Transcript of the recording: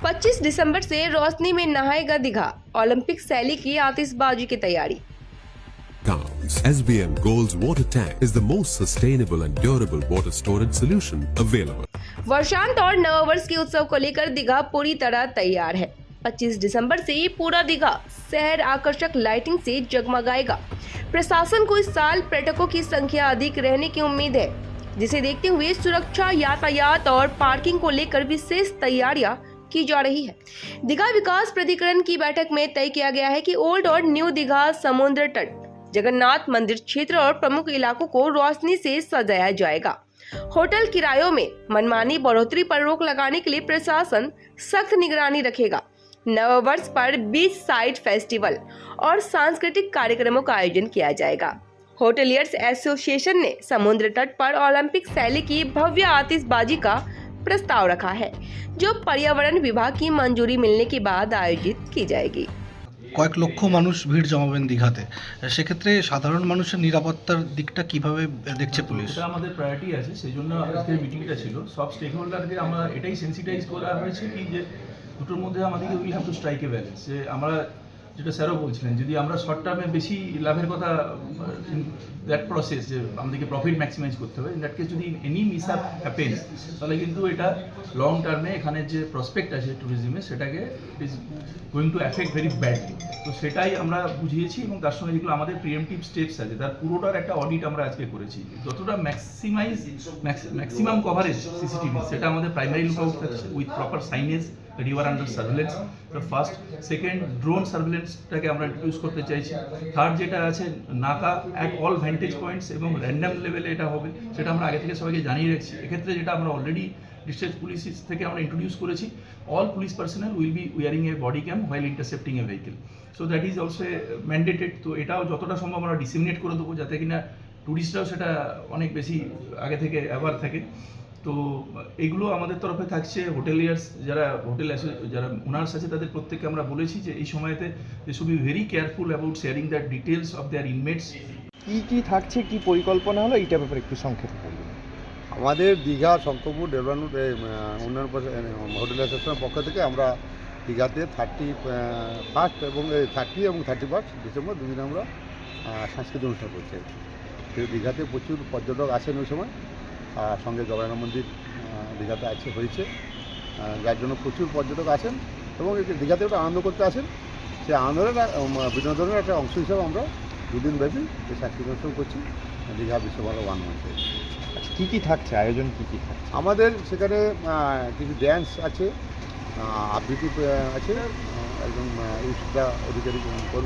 25 दिसंबर से रोशनी में नहाएगा दीघा। ओलंपिक शैली की आतिशबाजी की तैयारी। Counts. SBM Gold's water tank is the most sustainable and durable water storage solution available. वर्षांत और नववर्ष के उत्सव को लेकर दीघा पूरी तरह तैयार है। 25 दिसंबर से ये पूरा दीघा शहर आकर्षक लाइटिंग से जगमगाएगा। प्रशासन को इस साल पर्यटकों की संख्या अधिक रहने की उम्मीद है, जिसे देखते हुए सुरक्षा, यातायात और पार्किंग को लेकर विशेष तैयारियां की जा रही है। दीघा विकास प्राधिकरण की बैठक में तय किया गया है कि ओल्ड और न्यू दीघा समुद्र तट, जगन्नाथ मंदिर क्षेत्र और प्रमुख इलाकों को रोशनी से सजाया जाएगा। होटल किरायों में मनमानी बढ़ोतरी पर रोक लगाने के लिए प्रशासन सख्त निगरानी रखेगा। नववर्ष पर बीच साइड फेस्टिवल और सांस्कृतिक कार्यक्रमों का आयोजन किया जाएगा। होटलियर्स एसोसिएशन ने समुद्र तट पर ओलंपिक शैली की भव्य आतिशबाजी का प्रस्ताव रखा है, जो पर्यावरण विभाग की मंजूरी मिलने के बाद आयोजित की जाएगी। কয়েক লক্ষ মানুষ ভিড় জমাবেন দীঘাতে, সেক্ষেত্রে সাধারণ মানুষের নিরাপত্তার দিকটা কিভাবে দেখছে পুলিশ? এটা আমাদের প্রায়োরিটি আছে, সেই জন্য আজকের মিটিংটা ছিল। সব স্টেক হোল্ডারকে আমরা এটাই সেন্সিটাইজ করা হয়েছে কি যে দুটোর মধ্যে আমাদেরকে will have to strike A balance. যে আমরা যেটা স্যারও বলছিলেন, যদি আমরা শর্ট টার্মে বেশি লাভের কথা দ্যাট প্রসেস, যে আমাদেরকে প্রফিট ম্যাক্সিমাইজ করতে হবে, ইন দ্যাট কেস যদি এনি মিসআপ হ্যাপেন্স, তাহলে কিন্তু এটা লং টার্মে এখানে যে প্রসপেক্ট আছে ট্যুরিজমে, সেটাকে it is going to affect very badly. তো সেটাই আমরা বুঝিয়েছি এবং তার সঙ্গে যেগুলো আমাদের প্রিএমটিভ স্টেপস আছে তার পুরোটার একটা অডিট আমরা আজকে করেছি। যতটা ম্যাক্সিমাম কভারেজ সিসিটিভি, সেটা আমাদের প্রাইমারি লুকআউট থাকছে with proper signage that you are under surveillance, the first, second, drone surveillance-টাকে আমরা ইন্ট্রোডিউস করতে চাইছি। থার্ড যেটা আছে নাকা অ্যাট অল ভ্যান্টেজ পয়েন্টস এবং র্যান্ডম লেভেলে এটা হবে, সেটা আমরা আগে থেকে সবাইকে জানিয়ে রাখছি। এক্ষেত্রে যেটা আমরা অলরেডি ডিস্ট্রিক্ট পুলিশ থেকে আমরা ইন্ট্রোডিউস করেছি, all police personnel will be wearing a body cam while intercepting a vehicle. So that is also mandated. তো এটাও যতটা সম্ভব আমরা ডিসেমিনেট করে দেবো, যাতে কিনা টুরিস্টরাও সেটা অনেক বেশি আগে থেকে অ্যাওয়ার থাকে। তো এগুলো আমাদের তরফে থাকছে। হোটেলিয়ার্স যারা যারা ওনার্স আছে, তাদের প্রত্যেককে আমরা বলেছি যে এই সময়তে they should be very careful about sharing the details of their inmates. কি থাকছে, কি পরিকল্পনা হলো, এইটা ব্যাপারে একটু সংক্ষেপে বলুন। আমাদের দীঘা শঙ্করপুর ডেভেলপমেন্ট উন্নয়ন হোটেল অ্যাসোসিয়েশনের পক্ষ থেকে আমরা দীঘাতে 31 এবং 31 ডিসেম্বর দুদিন আমরা সাংস্কৃতিক অনুষ্ঠান করছি। দীঘাতে প্রচুর পর্যটক আসেন ওই সময়, সঙ্গে জগন্নাথ মন্দির দীঘাতে হয়েছে, যার জন্য প্রচুর পর্যটক আসেন এবং দীঘাতে একটা আনন্দ করতে আসেন। সেই আনন্দের বিনোদনের একটা অংশ হিসাবে আমরা দুদিন ব্যাপী এই সাংস্কৃতিক অনুষ্ঠান করছি দীঘা বিশ্বভারতী 1 মান্থে। কী থাকছে, আয়োজন কী থাকছে? আমাদের সেখানে কিছু ড্যান্স আছে, আবৃত্তি আছে, একজন ইউসুফা অধিকারী